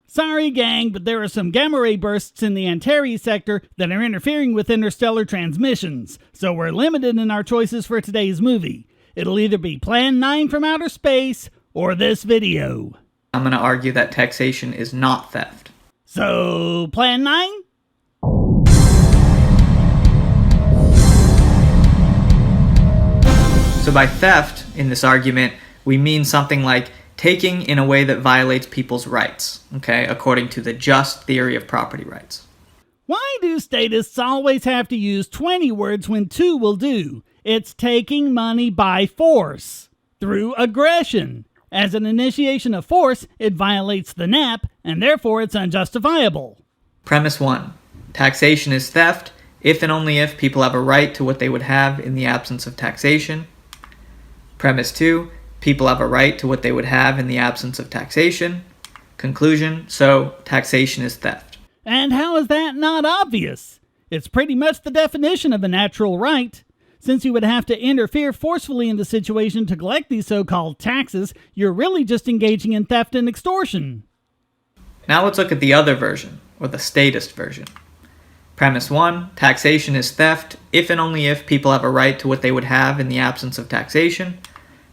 Sorry, gang, but there are some gamma ray bursts in the Antares sector that are interfering with interstellar transmissions, so we're limited in our choices for today's movie. It'll either be Plan 9 from outer space, or this video. I'm going to argue that taxation is not theft. So, Plan 9? So by theft, in this argument, we mean something like taking in a way that violates people's rights, okay, according to the just theory of property rights. Why do statists always have to use 20 words when 2 will do? It's taking money by force, through aggression. As an initiation of force, it violates the NAP, and therefore it's unjustifiable. Premise 1. Taxation is theft if and only if people have a right to what they would have in the absence of taxation. Premise 2. People have a right to what they would have in the absence of taxation. Conclusion, so taxation is theft. And how is that not obvious? It's pretty much the definition of a natural right. Since you would have to interfere forcefully in the situation to collect these so-called taxes, you're really just engaging in theft and extortion. Now let's look at the other version, or the statist version. Premise 1, taxation is theft if and only if people have a right to what they would have in the absence of taxation.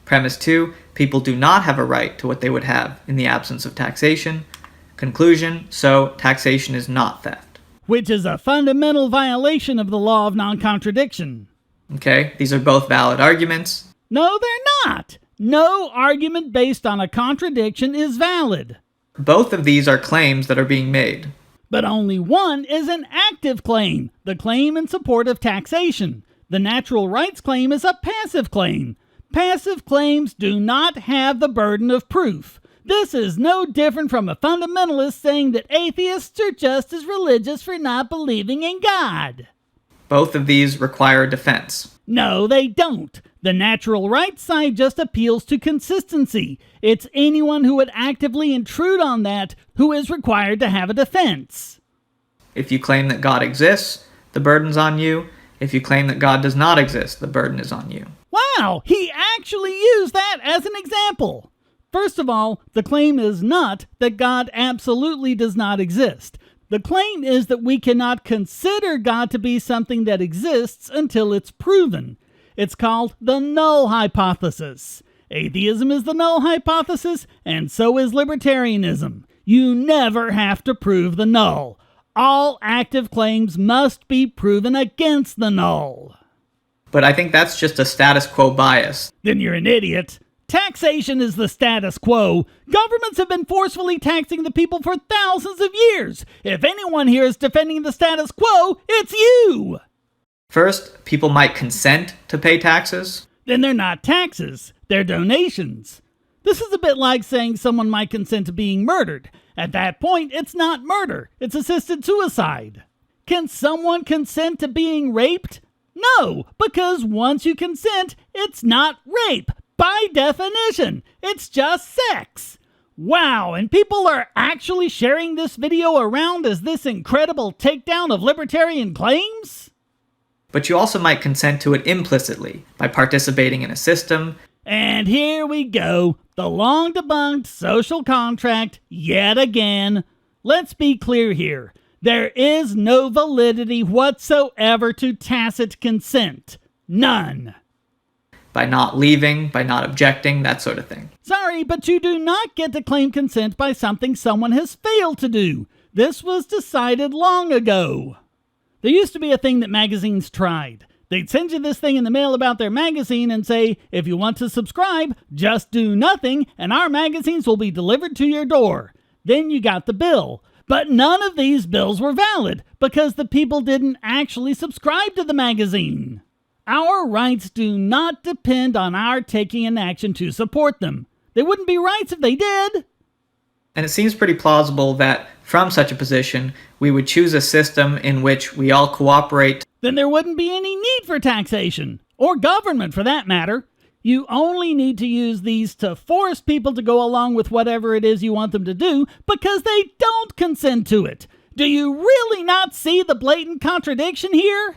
Premise 2, people do not have a right to what they would have in the absence of taxation. Conclusion, so taxation is not theft. Which is a fundamental violation of the law of non-contradiction. Okay, these are both valid arguments. No, they're not. No argument based on a contradiction is valid. Both of these are claims that are being made. But only one is an active claim, the claim in support of taxation. The natural rights claim is a passive claim. Passive claims do not have the burden of proof. This is no different from a fundamentalist saying that atheists are just as religious for not believing in God. Both of these require defense. No, they don't. The natural rights side just appeals to consistency. It's anyone who would actively intrude on that who is required to have a defense. If you claim that God exists, the burden's on you. If you claim that God does not exist, the burden is on you. Wow, he actually used that as an example. First of all, the claim is not that God absolutely does not exist. The claim is that we cannot consider God to be something that exists until it's proven. It's called the null hypothesis. Atheism is the null hypothesis, and so is libertarianism. You never have to prove the null. All active claims must be proven against the null. But I think that's just a status quo bias. Then you're an idiot. Taxation is the status quo. Governments have been forcefully taxing the people for thousands of years. If anyone here is defending the status quo, it's you! First, people might consent to pay taxes. Then they're not taxes. They're donations. This is a bit like saying someone might consent to being murdered. At that point, it's not murder. It's assisted suicide. Can someone consent to being raped? No, because once you consent, it's not rape. By definition, it's just sex. Wow, and people are actually sharing this video around as this incredible takedown of libertarian claims? But you also might consent to it implicitly, by participating in a system. And here we go, the long-debunked social contract yet again. Let's be clear here. There is no validity whatsoever to tacit consent. None. By not leaving, by not objecting, that sort of thing. Sorry, but you do not get to claim consent by something someone has failed to do. This was decided long ago. There used to be a thing that magazines tried. They'd send you this thing in the mail about their magazine and say, if you want to subscribe, just do nothing and our magazines will be delivered to your door. Then you got the bill. But none of these bills were valid because the people didn't actually subscribe to the magazine. Our rights do not depend on our taking an action to support them. They wouldn't be rights if they did. And it seems pretty plausible that from such a position, we would choose a system in which we all cooperate. Then there wouldn't be any need for taxation, or government for that matter. You only need to use these to force people to go along with whatever it is you want them to do because they don't consent to it. Do you really not see the blatant contradiction here?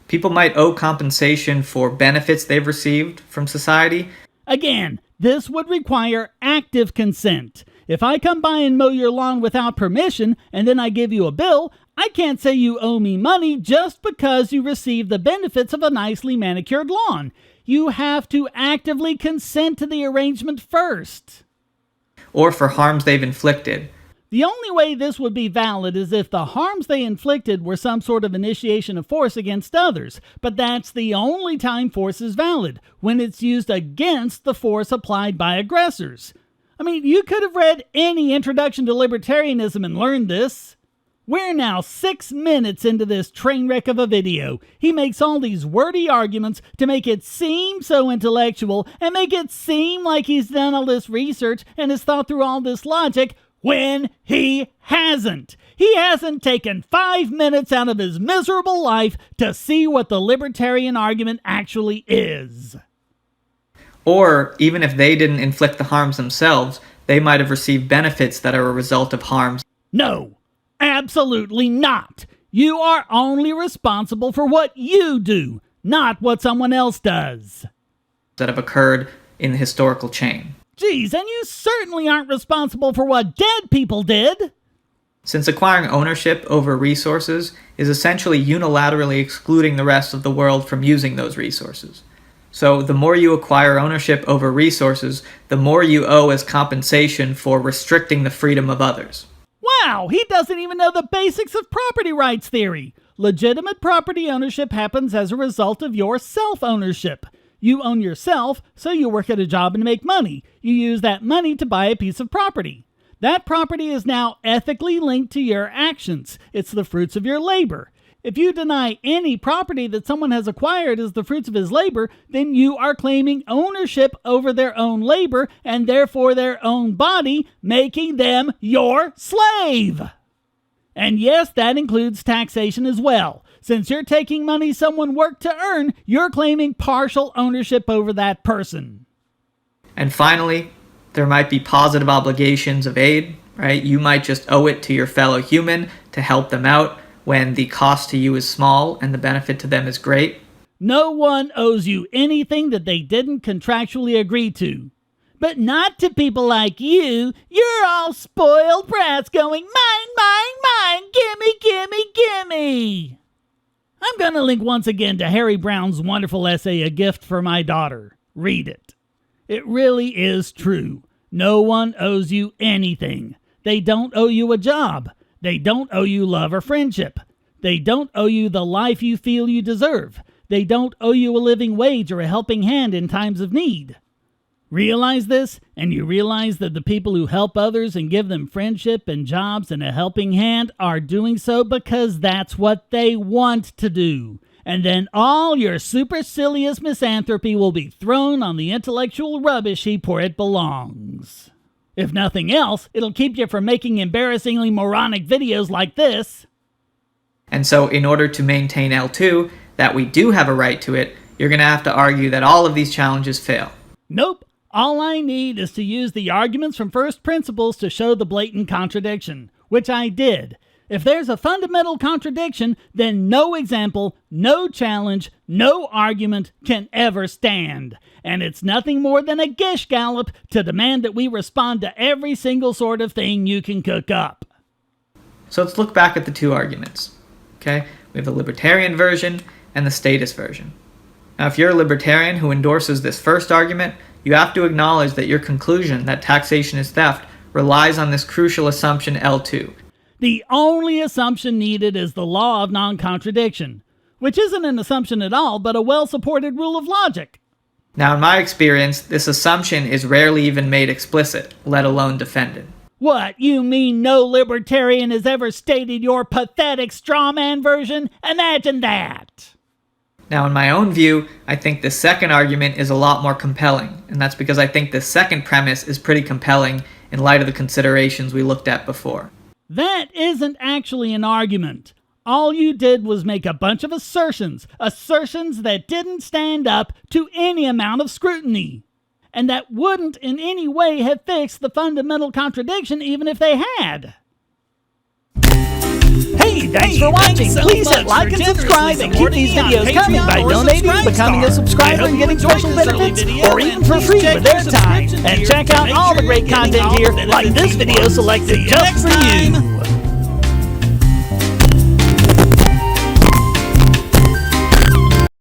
People might owe compensation for benefits they've received from society. Again, This would require active consent. If I come by and mow your lawn without permission and then I give you a bill, I can't say you owe me money just because you received the benefits of a nicely manicured lawn. You have to actively consent to the arrangement first. Or for harms they've inflicted. The only way this would be valid is if the harms they inflicted were some sort of initiation of force against others, but that's the only time force is valid, when it's used against the force applied by aggressors. I mean, you could have read any introduction to libertarianism and learned this. We're now 6 minutes into this train wreck of a video. He makes all these wordy arguments to make it seem so intellectual and make it seem like he's done all this research and has thought through all this logic, when he hasn't. He hasn't taken 5 minutes out of his miserable life to see what the libertarian argument actually is. Or, even if they didn't inflict the harms themselves, they might have received benefits that are a result of harms. No, absolutely not. You are only responsible for what you do, not what someone else does. That have occurred in the historical chain. Geez, and you certainly aren't responsible for what dead people did. Since acquiring ownership over resources is essentially unilaterally excluding the rest of the world from using those resources. So the more you acquire ownership over resources, the more you owe as compensation for restricting the freedom of others. Wow, he doesn't even know the basics of property rights theory. Legitimate property ownership happens as a result of your self-ownership. You own yourself, so you work at a job and make money. You use that money to buy a piece of property. That property is now ethically linked to your actions. It's the fruits of your labor. If you deny any property that someone has acquired as the fruits of his labor, then you are claiming ownership over their own labor and therefore their own body, making them your slave. And yes, that includes taxation as well. Since you're taking money someone worked to earn, you're claiming partial ownership over that person. And finally, there might be positive obligations of aid, right? You might just owe it to your fellow human to help them out when the cost to you is small and the benefit to them is great. No one owes you anything that they didn't contractually agree to. But not to people like you. You're all spoiled brats going, mine, mine, mine, gimme, gimme, gimme. I'm going to link once again to Harry Brown's wonderful essay, A Gift for My Daughter. Read it. It really is true. No one owes you anything. They don't owe you a job. They don't owe you love or friendship. They don't owe you the life you feel you deserve. They don't owe you a living wage or a helping hand in times of need. Realize this, and you realize that the people who help others and give them friendship and jobs and a helping hand are doing so because that's what they want to do. And then all your supercilious misanthropy will be thrown on the intellectual rubbish heap where it belongs. If nothing else, it'll keep you from making embarrassingly moronic videos like this. And so in order to maintain L2, that we do have a right to it, you're going to have to argue that all of these challenges fail. Nope. All I need is to use the arguments from first principles to show the blatant contradiction, which I did. If there's a fundamental contradiction, then no example, no challenge, no argument can ever stand. And it's nothing more than a Gish Gallop to demand that we respond to every single sort of thing you can cook up. So let's look back at the two arguments. Okay? We have the libertarian version and the statist version. Now, if you're a libertarian who endorses this first argument, you have to acknowledge that your conclusion that taxation is theft relies on this crucial assumption L2. The only assumption needed is the law of non-contradiction, which isn't an assumption at all, but a well-supported rule of logic. Now, in my experience, this assumption is rarely even made explicit, let alone defended. What, you mean no libertarian has ever stated your pathetic strawman version? Imagine that! Now, in my own view, I think the second argument is a lot more compelling, and that's because I think the second premise is pretty compelling in light of the considerations we looked at before. That isn't actually an argument. All you did was make a bunch of assertions that didn't stand up to any amount of scrutiny, and that wouldn't in any way have fixed the fundamental contradiction even if they had. Hey, thanks for watching. Please hit like and subscribe and keep these videos coming by donating, becoming a subscriber, and getting special benefits, or even for free with their time. And check out all the great content here, like this video selected just for you.